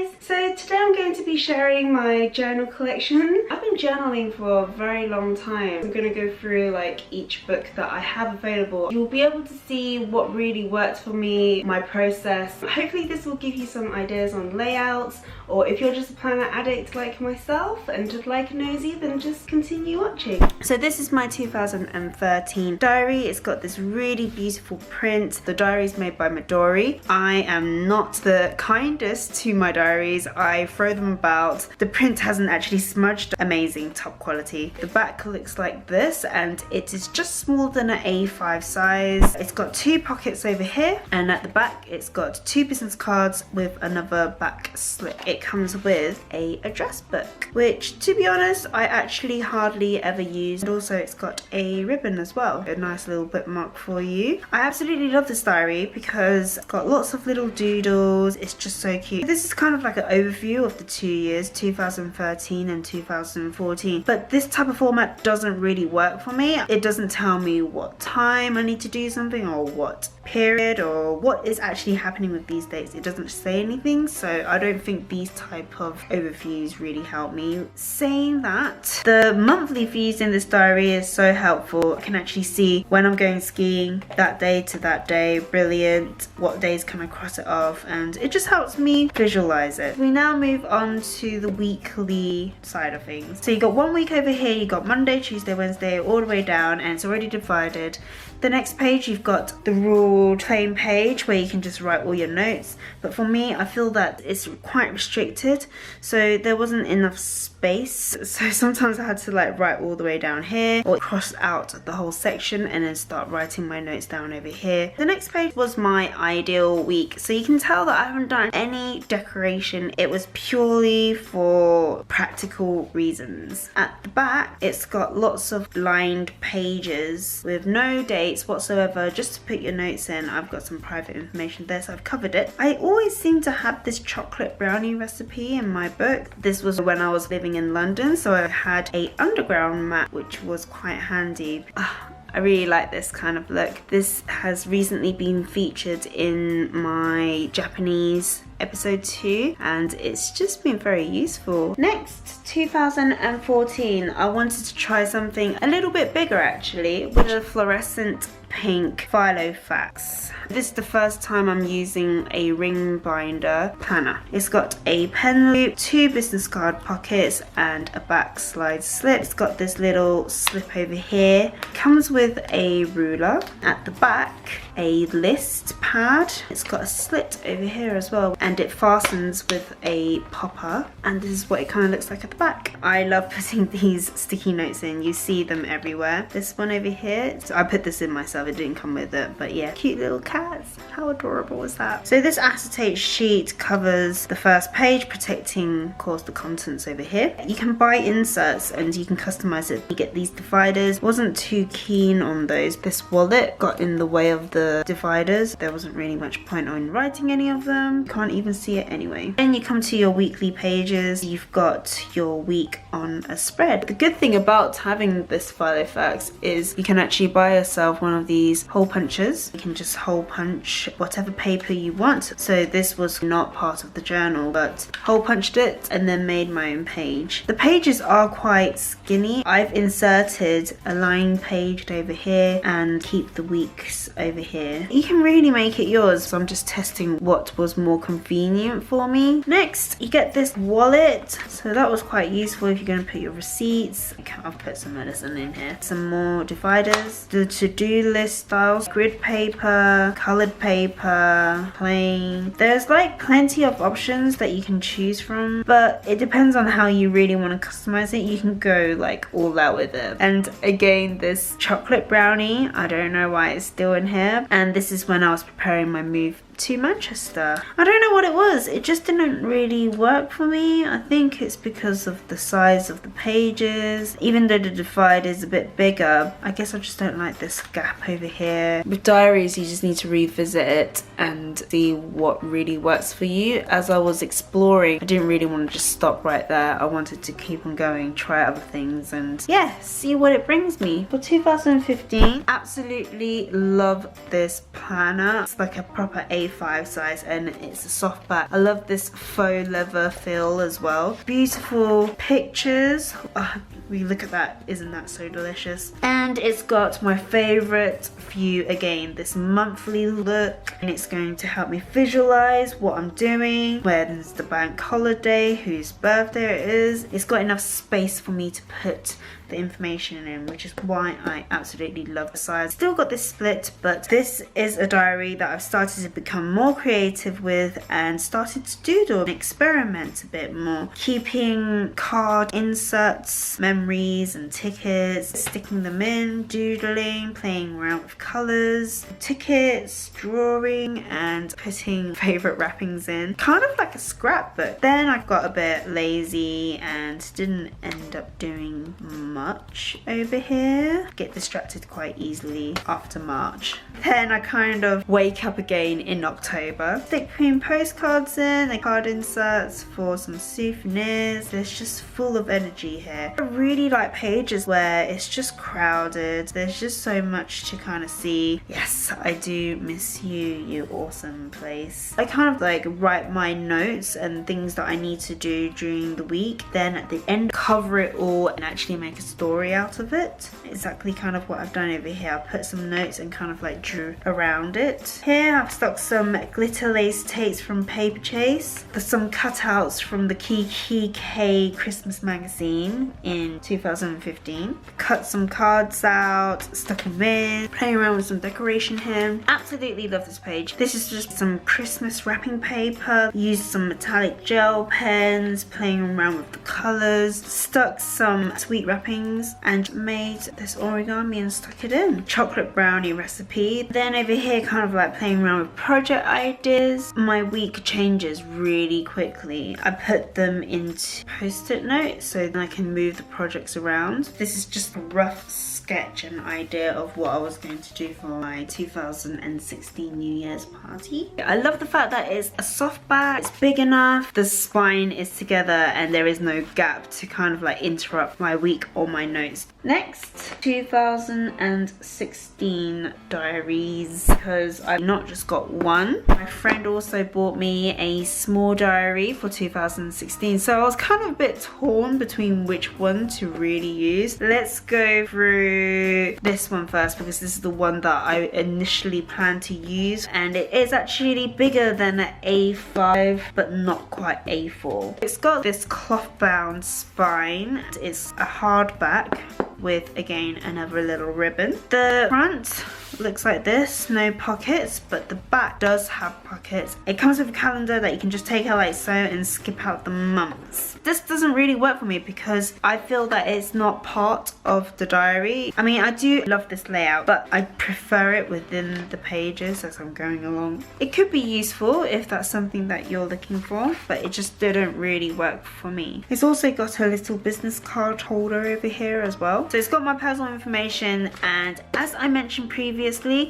guys! So today I'm going to be sharing my journal collection. I've been journaling for a very long time. I'm going to go through like each book that I have available. You'll be able to see what really worked for me, my process. Hopefully this will give you some ideas on layouts, or if you're just a planner addict like myself and just like a nosy, then just continue watching. So this is my 2013 diary. It's got this really beautiful print. The diary is made by Midori. I am not the kindest to my diaries. I throw them about. The print hasn't actually smudged. Amazing, top quality. The back looks like this and it is just smaller than an A5 size. It's got two pockets over here, and at the back it's got two business cards with another back slip. It comes with a address book, which to be honest I actually hardly ever use, and also it's got a ribbon as well, a nice little bookmark for you. I absolutely love this diary because it's got lots of little doodles. It's just so cute. This is kind of like an overview of the 2 years, 2013 and 2014, but this type of format doesn't really work for me. It doesn't tell me what time I need to do something or what period or what is actually happening with these dates. It doesn't say anything, so I don't think these type of overviews really help me. Saying that, the monthly views in this diary is so helpful. I can actually see when I'm going skiing, that day to that day, brilliant, what days can I cross it off, and it just helps me visualize it. We now move on to the weekly side of things. So you got 1 week over here, you got Monday, Tuesday, Wednesday, all the way down, and it's already divided. The next page you've got the ruled plain page where you can just write all your notes, but for me I feel that it's quite restricted, so there wasn't enough space, so sometimes I had to like write all the way down here or cross out the whole section and then start writing my notes down over here. The next page was my ideal week, so you can tell that I haven't done any decoration. It was purely for practical reasons. At the back it's got lots of lined pages with no dates whatsoever, just to put your notes in. I've got some private information there, so I've covered it. I always seem to have this chocolate brownie recipe in my book. This was when I was living in London, so I had a underground map, which was quite handy. I really like this kind of look. This has recently been featured in my Japanese episode 2 and it's just been very useful. Next, 2014, I wanted to try something a little bit bigger actually, with a fluorescent pink Filofax. This is the first time I'm using a ring binder planner. It's got a pen loop, 2 business card pockets and a back slide slip. It's got this little slip over here. Comes with a ruler. At the back, a list pad. It's got a slit over here as well, and it fastens with a popper, and this is what it kind of looks like at the back. I love putting these sticky notes in. You see them everywhere. This one over here, so I put this in myself, it didn't come with it, but yeah, cute little cats. How adorable was that? So this acetate sheet covers the first page, protecting of course the contents over here. You can buy inserts and you can customize it. You get these dividers. Wasn't too keen on those. This wallet got in the way of the dividers. There wasn't really much point on writing any of them. Can't even see it anyway. Then you come to your weekly pages. You've got your week on a spread. The good thing about having this Filofax is you can actually buy yourself one of these hole punchers. You can just hole punch whatever paper you want. So this was not part of the journal, but hole punched it and then made my own page. The pages are quite skinny. I've inserted a line page over here and keep the weeks over here. You can really make it yours, so I'm just testing what was more convenient for me. Next, you get this wallet, so that was quite useful if you're going to put your receipts. I've put some medicine in here. Some more dividers, the to-do list styles, grid paper, colored paper, plain. There's like plenty of options that you can choose from, but it depends on how you really want to customize it. You can go like all out with it. And again, this chocolate brownie, I don't know why it's still in here, and this is when I was preparing my move to Manchester. I don't know what it was, it just didn't really work for me. I think it's because of the size of the pages. Even though the divide is a bit bigger, I guess I just don't like this gap over here. With diaries, you just need to revisit it and see what really works for you. As I was exploring, I didn't really want to just stop right there. I wanted to keep on going, try other things, and yeah, see what it brings me. For 2015, absolutely love this planner. It's like a proper A A5 size, and it's a soft back. I love this faux leather feel as well. Beautiful pictures. Oh, we look at that, isn't that so delicious? And it's got my favorite view again, this monthly look, and it's going to help me visualize what I'm doing, when's the bank holiday, whose birthday it is. It's got enough space for me to put the information in, which is why I absolutely love the size. Still got this split, but this is a diary that I've started to become more creative with and started to doodle and experiment a bit more, keeping card inserts, memories and tickets, sticking them in, doodling, playing around with colors, tickets, drawing, and putting favorite wrappings in, kind of like a scrapbook. Then I got a bit lazy and didn't end up doing much over here. Get distracted quite easily after March. Then I kind of wake up again in October. Stick between postcards in, the card inserts for some souvenirs. There's just full of energy here. I really like pages where it's just crowded. There's just so much to kind of see. Yes, I do miss you, you awesome place. I kind of like write my notes and things that I need to do during the week. Then at the end, cover it all and actually make a story out of it. Exactly kind of what I've done over here. I put some notes and kind of like drew around it. Here I've stuck some glitter lace tapes from Paper Chase. There's some cutouts from the Kiki K Christmas magazine in 2015. Cut some cards out, stuck them in, playing around with some decoration here. Absolutely love this page. This is just some Christmas wrapping paper. Used some metallic gel pens, playing around with the colors. Stuck some sweet wrappings and made this origami and stuck it in. Chocolate brownie recipe. Then over here kind of like playing around with project ideas. My week changes really quickly. I put them into post-it notes so then I can move the projects around. This is just a rough sketch and idea of what I was going to do for my 2016 New Year's party. I love the fact that it's a soft back, it's big enough, the spine is together and there is no gap to kind of like interrupt my week or my notes. Next, 2016 diaries, because I've not just got one. My friend also bought me a small diary for 2016, so I was kind of a bit torn between which one to really use. Let's go through this one first because this is the one that I initially planned to use, and it is actually bigger than an A5 but not quite A4. It's got this cloth bound spine. It's a hardback with again another little ribbon. The front looks like this, no pockets, but the back does have pockets. It comes with a calendar that you can just take out like so and skip out the months. This doesn't really work for me because I feel that it's not part of the diary. I mean, I do love this layout, but I prefer it within the pages as I'm going along. It could be useful if that's something that you're looking for, but it just didn't really work for me. It's also got a little business card holder over here as well. So it's got my personal information, and as I mentioned previously,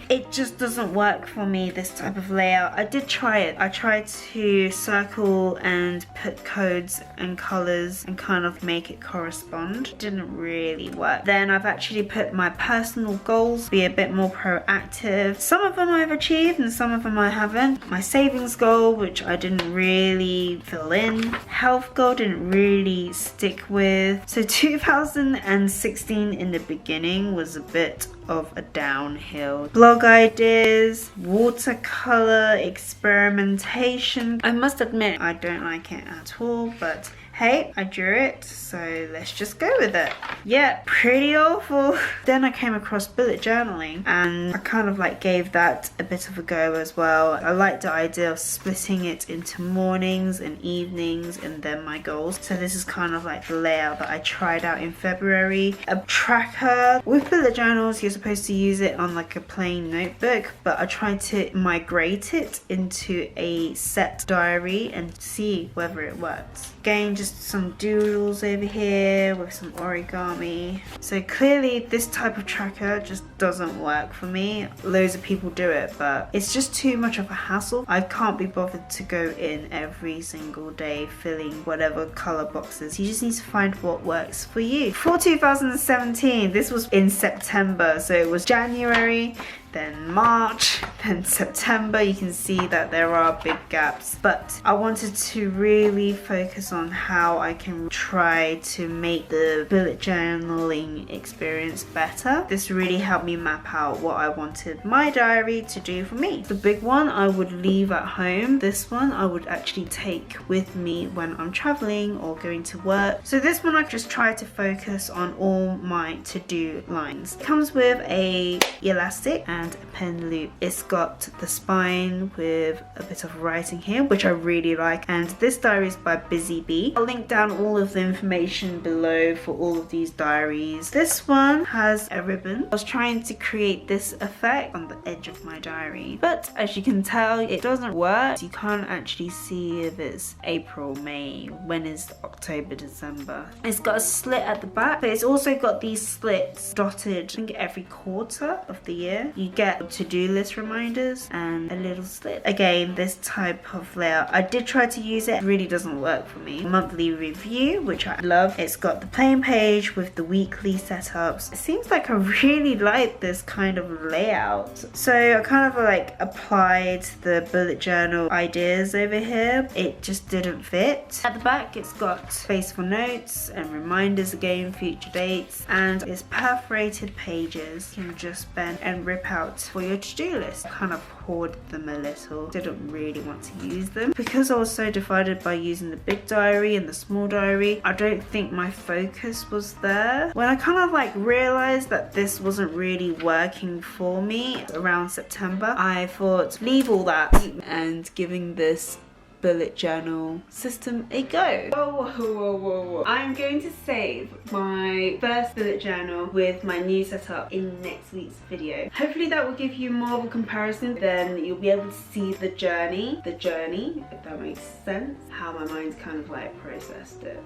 it just doesn't work for me, this type of layout. I did try it. I tried to circle and put codes and colors and kind of make it correspond. It didn't really work. Then I've actually put my personal goals, be a bit more proactive. Some of them I've achieved and some of them I haven't. My savings goal, which I didn't really fill in. Health goal didn't really stick with. So 2016 in the beginning was a bit of a downhill. Blog ideas, watercolor experimentation. I must admit I don't like it at all, but hey, I drew it, so let's just go with it. Yeah, pretty awful. Then I came across bullet journaling and I kind of like gave that a bit of a go as well. I like the idea of splitting it into mornings and evenings and then my goals. So this is kind of like the layout that I tried out in February. A tracker. With bullet journals, you're supposed to use it on like a plain notebook, but I tried to migrate it into a set diary and see whether it works. Again, just some doodles over here with some origami. So clearly this type of tracker just doesn't work for me. Loads of people do it, but it's just too much of a hassle. I can't be bothered to go in every single day filling whatever color boxes. You just need to find what works for you. For 2017, this was in September, so it was January, then March, then September. You can see that there are big gaps, but I wanted to really focus on how I can try to make the bullet journaling experience better. This really helped me map out what I wanted my diary to do for me. The big one I would leave at home. This one I would actually take with me when I'm traveling or going to work. So this one I just try to focus on all my to-do lines. It comes with a elastic and a pen loop. It's got the spine with a bit of writing here, which I really like, and this diary is by Busy Bee. I'll link down all of the information below for all of these diaries. This one has a ribbon. I was trying to create this effect on the edge of my diary, but as you can tell, it doesn't work. You can't actually see if it's April, May, when is October, December. It's got a slit at the back, but it's also got these slits dotted, I think every quarter of the year. You get to-do list reminders and a little slit. Again, this type of layout, I did try to use it. It really doesn't work for me. Monthly review, which I love. It's got the plain page with the weekly setups. It seems like I really like this kind of layout. So I kind of like applied the bullet journal ideas over here. It just didn't fit. At the back, it's got space for notes and reminders again, future dates, and it's perforated pages. You can just bend and rip out for your to-do list. Kind of hoard them a little. Didn't really want to use them because I was so divided by using the big diary and the small diary. I don't think my focus was there. When I kind of like realized that this wasn't really working for me around September, I thought leave all that and giving this bullet journal system a go. Whoa. I'm going to save my first bullet journal with my new setup in next week's video. Hopefully that will give you more of a comparison. Then you'll be able to see the journey, if that makes sense, how my mind's kind of like processed it.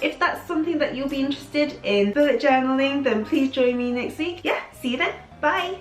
If that's something that you'll be interested in bullet journaling, then please join me next week. Yeah, see you then. Bye.